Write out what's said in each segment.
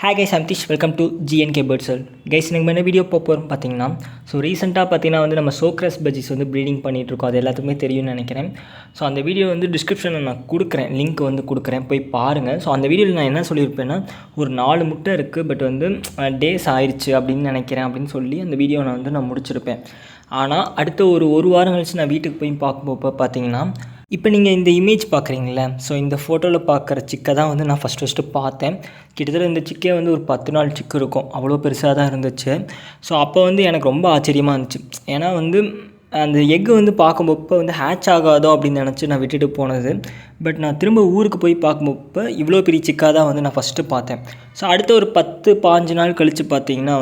Hi guys, I'm Tish. Welcome to GNK Birdsell. Guys, எனக்கு என்ன video போகிறோம் பார்த்தீங்கன்னா ரீசெண்டாக பார்த்தீங்கன்னா நம்ம சோக்ரஸ் பஜ்ஜிஸ் ப்ரீடிங் பண்ணிகிட்ருக்கோம். அது எல்லாத்துக்குமே தெரியும்னு நினைக்கிறேன். அந்த வீடியோ டிஸ்கிரிப்ஷனில் நான் கொடுக்குறேன், லிங்க் கொடுக்குறேன், போய் பாருங்கள். அந்த வீடியோவில் நான் என்ன சொல்லியிருப்பேன்னா, ஒரு 4 முட்டை இருக்குது, பட் டேஸ் ஆயிடுச்சு அப்படின்னு நினைக்கிறேன் அப்படின்னு சொல்லி அந்த வீடியோ நான் முடிச்சிருப்பேன். ஆனால் அடுத்த ஒரு வாரம் கழிச்சு நான் வீட்டுக்கு போய் பார்க்கும்போது பார்த்தீங்கன்னா, இப்போ நீங்கள் இந்த இமேஜ் பார்க்குறீங்களே, இந்த ஃபோட்டோவில் பார்க்குற சிக்கை தான் நான் ஃபஸ்ட்டு பார்த்தேன். கிட்டத்தட்ட இந்த சிக்கே ஒரு 10 நாள் சிக்கு இருக்கும், அவ்வளோ பெருசாக தான் இருந்துச்சு. அப்போ எனக்கு ரொம்ப ஆச்சரியமாக இருந்துச்சு. ஏன்னா அந்த எக்கு பார்க்கும்போது ஹேட்ச் ஆகாதோ அப்படின்னு நினச்சி நான் விட்டுட்டு போனது. பட் நான் திரும்ப ஊருக்கு போய் பார்க்கும்போது இவ்வளோ பெரிய சிக்காக தான் நான் ஃபஸ்ட்டு பார்த்தேன். அடுத்த ஒரு 10-15 நாள் கழித்து பார்த்தீங்கன்னா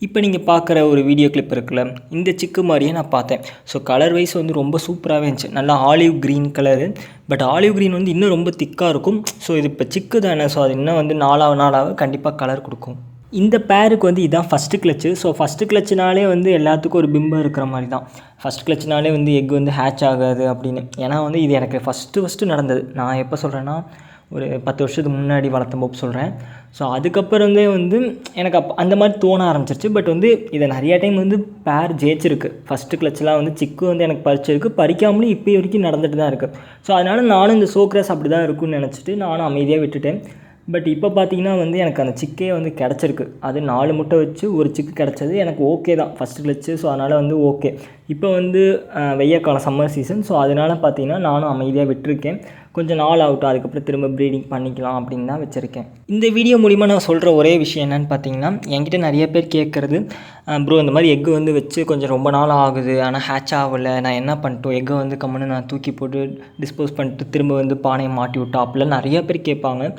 இப்போ நீங்கள் பார்க்குற ஒரு வீடியோ கிளிப் இருக்குல்ல, இந்த சிக்கு மாதிரியே நான் பார்த்தேன். கலர் வைஸ் ரொம்ப சூப்பராகவே இருந்துச்சு. நல்லா olive green colour. But olive green இன்னும் ரொம்ப திக்காக இருக்கும். இது இப்போ சிக்கு தானே, அது இன்னும் நாளாக கண்டிப்பாக கலர் கொடுக்கும். இந்த பேருக்கு இதுதான் ஃபஸ்ட்டு கிளச்சு. ஃபஸ்ட்டு கிளச்சுனாலே எல்லாத்துக்கும் ஒரு பிம்பம் இருக்கிற மாதிரி தான். ஃபஸ்ட் கிளச்சுனாலே எக் ஹேட்ச் ஆகாது அப்படின்னு. ஏன்னா இது எனக்கு ஃபஸ்ட்டு நடந்தது. நான் எப்போ சொல்கிறேன்னா, ஒரு 10 வருஷத்துக்கு முன்னாடி வளர்த்தம்போது சொல்கிறேன். அதுக்கப்புறந்தே எனக்கு அந்த மாதிரி தோண ஆரம்பிச்சிருச்சு. பட் இதை நிறையா டைம் பேர் ஜெயிச்சிருக்கு. ஃபஸ்ட்டு கிளச்செலாம் சிக்கு எனக்கு பறிச்சிருக்கு, பறிக்காமலும் இப்போ வரைக்கும் நடந்துட்டு தான் இருக்குது. அதனால் நானும் இந்த சோக்ரஸ் அப்படி தான் இருக்குன்னு நினச்சிட்டு நானும் அமைதியாக விட்டுட்டேன். பட் இப்போ பார்த்திங்கன்னா எனக்கு அந்த சிக்கே கிடச்சிருக்கு. அது 4 முட்டை வச்சு ஒரு சிக்கு கிடச்சது எனக்கு ஓகே தான், ஃபஸ்ட்டு கிளச்சு. அதனால் ஓகே. இப்போ வெய்யக்காலம் சம்மர் சீசன். அதனால் பார்த்திங்கன்னா நானும் அமைதியாக விட்டுருக்கேன். கொஞ்சம் நாள் ஆகட்டும், அதுக்கப்புறம் திரும்ப ப்ரீடிங் பண்ணிக்கலாம் அப்படின்னு தான் வச்சுருக்கேன். இந்த வீடியோ மூலிமா நான் சொல்கிற ஒரே விஷயம் என்னென்னு பார்த்தீங்கன்னா, என்கிட்ட நிறைய பேர் கேட்குறது, ப்ரோ இந்த மாதிரி எக்கு வச்சு கொஞ்சம் ரொம்ப நாள் ஆகுது, ஆனால் ஹேட்ச் ஆகலை, நான் என்ன பண்ணிட்டோம், எக்கை கம்முன்னு நான் தூக்கி போட்டு டிஸ்போஸ் பண்ணிட்டு திரும்ப பானையை மாட்டி விட்டோம் அப்படிலாம் நிறைய பேர் கேட்பாங்க.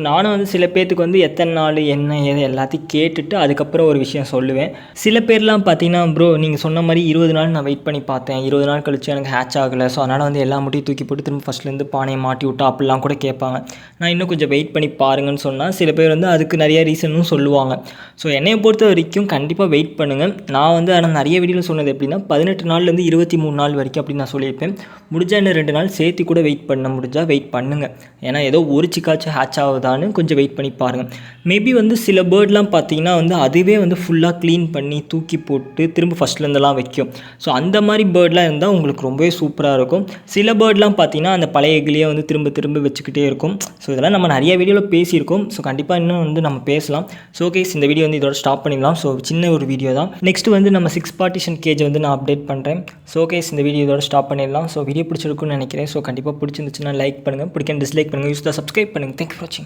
நானும் சில பேர்த்துக்கு எத்தனை நாள் என்ன ஏது எல்லாத்தையும் கேட்டுட்டு அதுக்கப்புறம் ஒரு விஷயம் சொல்லுவேன். சில பேர்லாம் பார்த்தீங்கன்னா, ப்ரோ நீங்கள் சொன்ன மாதிரி 20 நாள் நான் வெயிட் பண்ணி பார்த்தேன், 20 நாள் கழிச்சு எனக்கு ஹேட்ச் ஆகலை, அதனால் எல்லா முட்டையும் தூக்கி போட்டு திரும்ப ஃபஸ்ட்லேருந்து பானையை மாட்டி விட்டா அப்படிலாம் கூட கேட்பாங்க. நான் இன்னும் கொஞ்சம் வெயிட் பண்ணி பாருங்கன்னு சொன்னால் சில பேர் அதுக்கு நிறைய ரீசனும் சொல்லுவாங்க. என்னையை பொறுத்த வரைக்கும் கண்டிப்பாக வெயிட் பண்ணுங்கள். நான் ஆனால் நிறைய வீடியோவில் சொன்னது எப்படின்னா 18 நாள்லேருந்து 23 நாள் வரைக்கும் அப்படின்னு நான் சொல்லியிருப்பேன். முடிஞ்சால் இன்னும் 2 நாள் சேர்த்து கூட வெயிட் பண்ண முடிஞ்சால் வெயிட் பண்ணுங்கள். ஏன்னா ஏதோ ஒரு சிக்காச்சும் ஹேட்ச் ஆகுதான்னு கொஞ்சம் வெயிட் பண்ணி பாருங்கள். மேபி சில பேர்ட்லாம் பார்த்தீங்கன்னா அதுவே ஃபுல்லாக க்ளீன் பண்ணி தூக்கி போட்டு திரும்ப ஃபஸ்ட்லேருந்தெல்லாம் வைக்கும். அந்த மாதிரி பேர்ட்லாம் இருந்தால் உங்களுக்கு ரொம்பவே சூப்பராக இருக்கும். சில பேர்ட்லாம் பார்த்தீங்கன்னா அந்த பழைய எக்லேயே திரும்ப வச்சுக்கிட்டே இருக்கும். இதெல்லாம் நம்ம நிறைய வீடியோவில் பேசியிருக்கோம். கண்டிப்பாக இன்னும் நம்ம பேசலாம். கேஸ் இந்த வீடியோ இதோட ஸ்டாப் பண்ணிடலாம். சின்ன ஒரு வீடியோ தான். நெக்ஸ்ட் நம்ம 6 பார்ட்டிஷன் கேஜ் நான் அப்டேட் பண்ணுறேன். கேஸ் இந்த வீடியோ இதோட ஸ்டாப் பண்ணிடலாம். வீடியோ பிடிச்சிருக்குன்னு நினைக்கிறேன். கண்டிப்பாக பிடிச்சிருந்துச்சுன்னா லைக் பண்ணுங்கள், பிடிக்க டிஸ்லைக் பண்ணுங்கள், யூஸ் தான் சப்ஸ்கிரைப் பண்ணுங்கள். தேங்க்யூ ஃபார் வாட்சிங்.